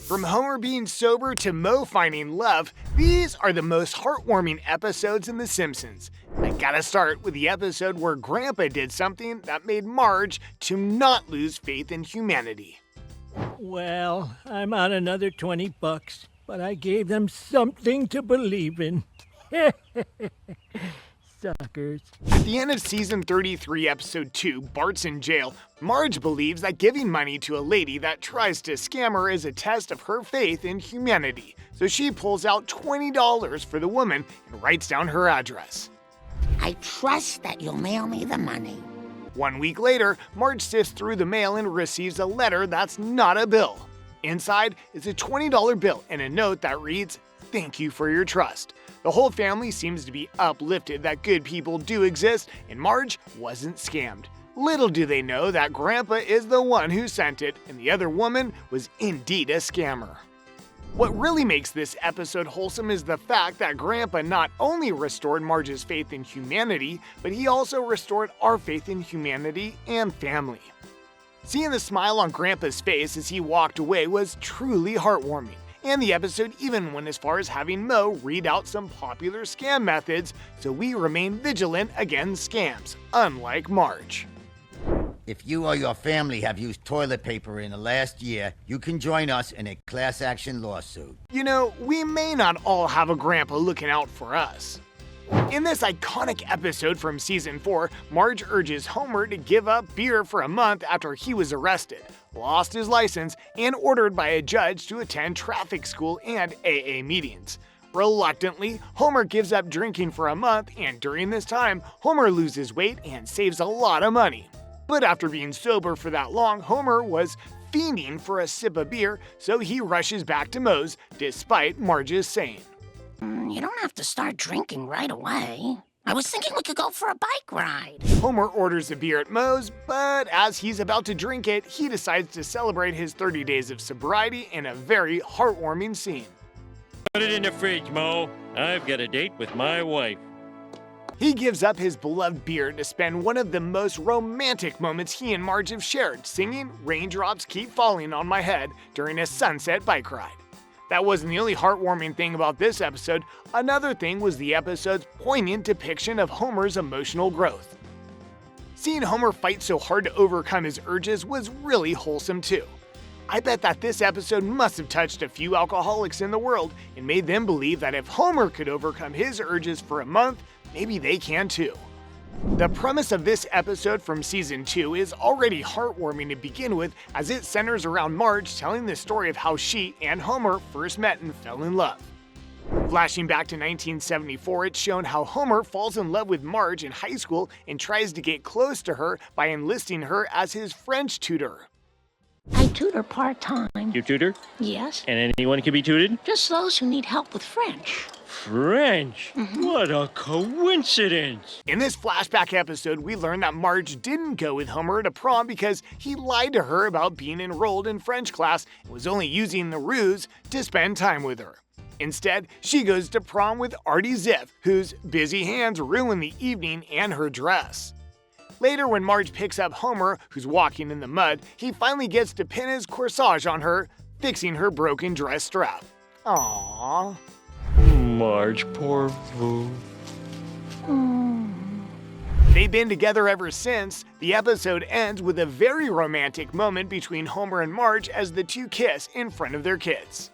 From Homer being sober to Moe finding love, these are the most heartwarming episodes in The Simpsons. I gotta start with the episode where Grandpa did something that made Marge to not lose faith in humanity. Well, I'm on another $20, but I gave them something to believe in. Suckers. At the end of season 33, episode 2, Bart's in jail, Marge believes that giving money to a lady that tries to scam her is a test of her faith in humanity. So she pulls out $20 for the woman and writes down her address. I trust that you'll mail me the money. 1 week later, Marge sifts through the mail and receives a letter that's not a bill. Inside is a $20 bill and a note that reads, "Thank you for your trust." The whole family seems to be uplifted that good people do exist and Marge wasn't scammed. Little do they know that Grandpa is the one who sent it and the other woman was indeed a scammer. What really makes this episode wholesome is the fact that Grandpa not only restored Marge's faith in humanity, but he also restored our faith in humanity and family. Seeing the smile on Grandpa's face as he walked away was truly heartwarming. And the episode even went as far as having Moe read out some popular scam methods, so we remain vigilant against scams, unlike Marge. If you or your family have used toilet paper in the last year, you can join us in a class action lawsuit. You know, we may not all have a Grandpa looking out for us. In this iconic episode from season 4, Marge urges Homer to give up beer for a month after he was arrested, lost his license, and ordered by a judge to attend traffic school and AA meetings. Reluctantly, Homer gives up drinking for a month, and during this time, Homer loses weight and saves a lot of money. But after being sober for that long, Homer was fiending for a sip of beer, so he rushes back to Moe's, despite Marge's saying, You don't have to start drinking right away. I was thinking we could go for a bike ride. Homer orders a beer at Moe's, but as he's about to drink it, he decides to celebrate his 30 days of sobriety in a very heartwarming scene. Put it in the fridge, Mo. I've got a date with my wife. He gives up his beloved beer to spend one of the most romantic moments he and Marge have shared, singing "Raindrops Keep Falling on My Head" during a sunset bike ride. That wasn't the only heartwarming thing about this episode. Another thing was the episode's poignant depiction of Homer's emotional growth. Seeing Homer fight so hard to overcome his urges was really wholesome too. I bet that this episode must have touched a few alcoholics in the world and made them believe that if Homer could overcome his urges for a month, maybe they can too. The premise of this episode from season 2 is already heartwarming to begin with, as it centers around Marge telling the story of how she and Homer first met and fell in love. Flashing back to 1974, it's shown how Homer falls in love with Marge in high school and tries to get close to her by enlisting her as his French tutor. I tutor part-time. You tutor? Yes, And anyone can be tutored? just those who need help with French. French? What a coincidence! In this flashback episode, we learn that Marge didn't go with Homer to prom because he lied to her about being enrolled in French class and was only using the ruse to spend time with her. Instead, she goes to prom with Artie Ziff, whose busy hands ruin the evening and her dress. Later, when Marge picks up Homer, who's walking in the mud, he finally gets to pin his corsage on her, fixing her broken dress strap. Aww. Marge, poor Boo. They've been together ever since. The episode ends with a very romantic moment between Homer and Marge as the two kiss in front of their kids.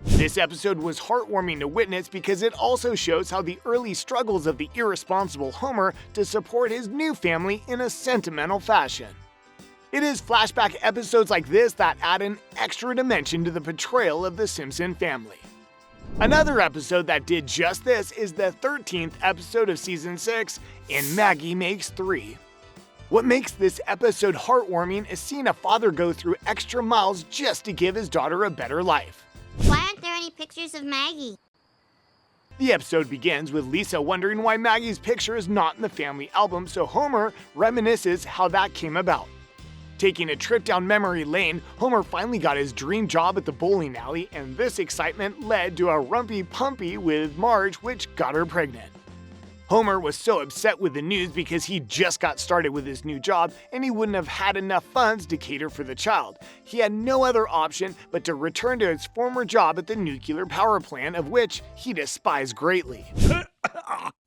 This episode was heartwarming to witness because it also shows how the early struggles of the irresponsible Homer to support his new family in a sentimental fashion. It is flashback episodes like this that add an extra dimension to the portrayal of the Simpson family. Another episode that did just this is the 13th episode of season 6, and Maggie Makes 3. What makes this episode heartwarming is seeing a father go through extra miles just to give his daughter a better life. Why aren't there any pictures of Maggie? The episode begins with Lisa wondering why Maggie's picture is not in the family album, so Homer reminisces how that came about. Taking a trip down memory lane, Homer finally got his dream job at the bowling alley, and this excitement led to a rumpy pumpy with Marge, which got her pregnant. Homer was so upset with the news because he just got started with his new job and he wouldn't have had enough funds to cater for the child. He had no other option but to return to his former job at the nuclear power plant, of which he despised greatly.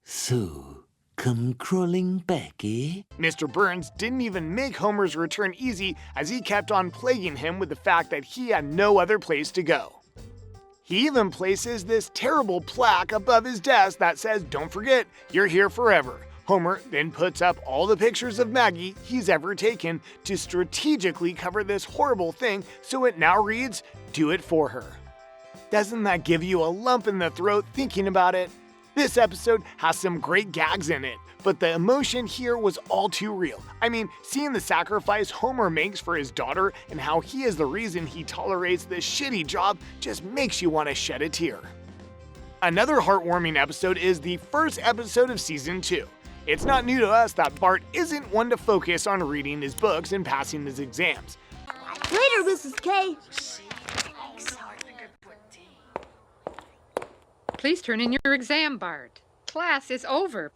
So, come crawling back, eh? Mr. Burns didn't even make Homer's return easy, as he kept on plaguing him with the fact that he had no other place to go. He even places this terrible plaque above his desk that says, "Don't forget, you're here forever." Homer then puts up all the pictures of Maggie he's ever taken to strategically cover this horrible thing, so it now reads, "Do it for her." Doesn't that give you a lump in the throat thinking about it? This episode has some great gags in it, but the emotion here was all too real. I mean, seeing the sacrifice Homer makes for his daughter and how he is the reason he tolerates this shitty job just makes you want to shed a tear. Another heartwarming episode is the first episode of Season 2. It's not new to us that Bart isn't one to focus on reading his books and passing his exams. Later, Mrs. K. Please turn in your exam, Bart. Class is over.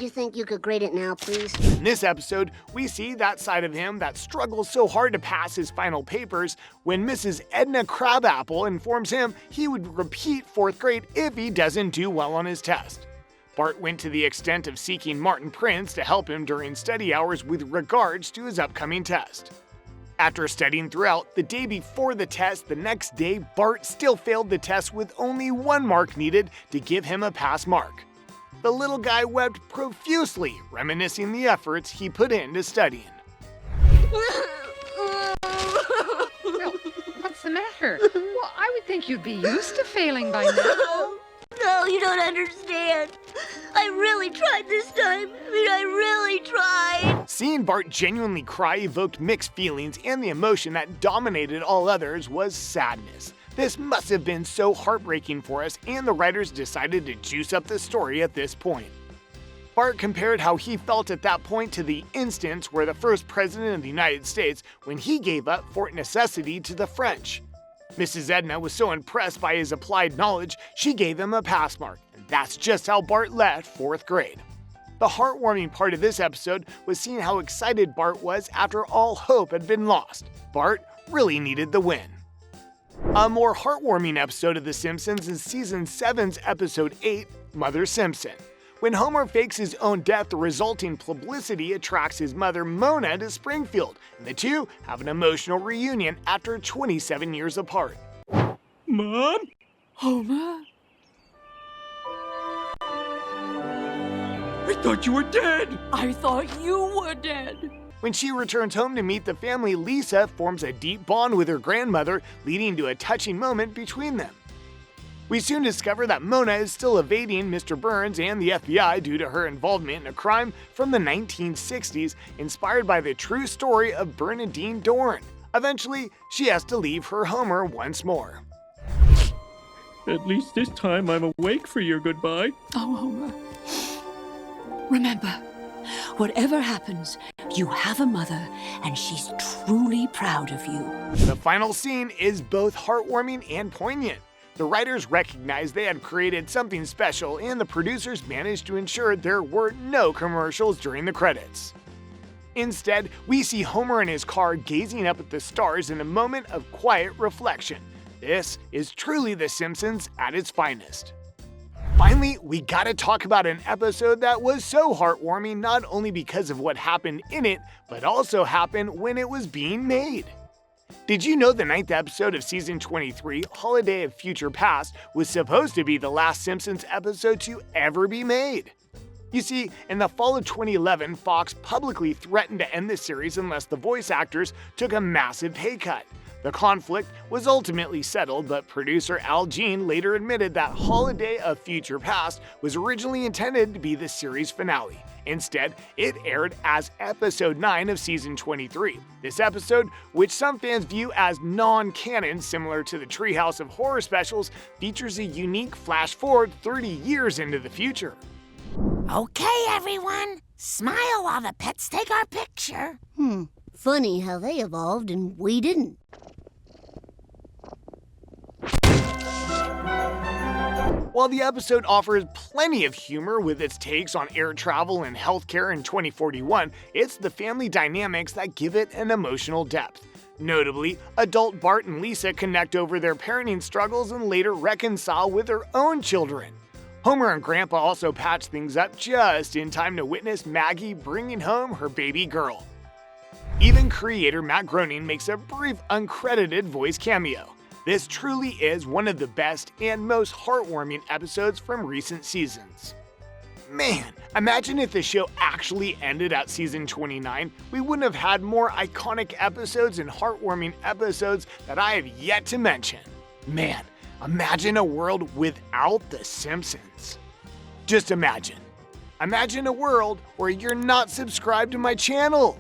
You think you could grade it now, please? In this episode, we see that side of him that struggles so hard to pass his final papers when Mrs. Edna Crabapple informs him he would repeat 4th grade if he doesn't do well on his test. Bart went to the extent of seeking Martin Prince to help him during study hours with regards to his upcoming test. After studying throughout, the day before the test, the next day, Bart still failed the test with only 1 mark needed to give him a pass mark. The little guy wept profusely, reminiscing the efforts he put into studying. Well, what's the matter? Well, I would think you'd be used to failing by now. No, you don't understand. I really tried this time. I really tried. Seeing Bart genuinely cry evoked mixed feelings, and the emotion that dominated all others was sadness. This must have been so heartbreaking for us, and the writers decided to juice up the story at this point. Bart compared how he felt at that point to the instance where the first president of the United States when he gave up Fort Necessity to the French. Mrs. Edna was so impressed by his applied knowledge, she gave him a pass mark, and that's just how Bart left 4th grade. The heartwarming part of this episode was seeing how excited Bart was after all hope had been lost. Bart really needed the win. A more heartwarming episode of The Simpsons is Season 7's Episode 8, Mother Simpson. When Homer fakes his own death, the resulting publicity attracts his mother Mona to Springfield, and the two have an emotional reunion after 27 years apart. Mom? Homer? I thought you were dead! I thought you were dead. When she returns home to meet the family, Lisa forms a deep bond with her grandmother, leading to a touching moment between them. We soon discover that Mona is still evading Mr. Burns and the FBI due to her involvement in a crime from the 1960s, inspired by the true story of Bernadine Dorn. Eventually, she has to leave her Homer once more. At least this time I'm awake for your goodbye. Oh, Homer. Remember, whatever happens, you have a mother, and she's truly proud of you. The final scene is both heartwarming and poignant. The writers recognized they had created something special, and the producers managed to ensure there were no commercials during the credits. Instead, we see Homer in his car gazing up at the stars in a moment of quiet reflection. This is truly The Simpsons at its finest. Finally, we gotta talk about an episode that was so heartwarming not only because of what happened in it, but also happened when it was being made. Did you know the 9th episode of Season 23, Holiday of Future Past, was supposed to be the last Simpsons episode to ever be made? You see, in the fall of 2011, Fox publicly threatened to end the series unless the voice actors took a massive pay cut. The conflict was ultimately settled, but producer Al Jean later admitted that Holiday of Future Past was originally intended to be the series finale. Instead, it aired as Episode 9 of Season 23. This episode, which some fans view as non-canon similar to the Treehouse of Horror specials, features a unique flash forward 30 years into the future. Okay, everyone. Smile while the pets take our picture. Funny how they evolved and we didn't. While the episode offers plenty of humor with its takes on air travel and healthcare in 2041, it's the family dynamics that give it an emotional depth. Notably, adult Bart and Lisa connect over their parenting struggles and later reconcile with their own children. Homer and Grandpa also patch things up just in time to witness Maggie bringing home her baby girl. Even creator Matt Groening makes a brief uncredited voice cameo. This truly is one of the best and most heartwarming episodes from recent seasons. Man, imagine if the show actually ended at season 29. We wouldn't have had more iconic episodes and heartwarming episodes that I have yet to mention. Man, imagine a world without The Simpsons. Just imagine. Imagine a world where you're not subscribed to my channel.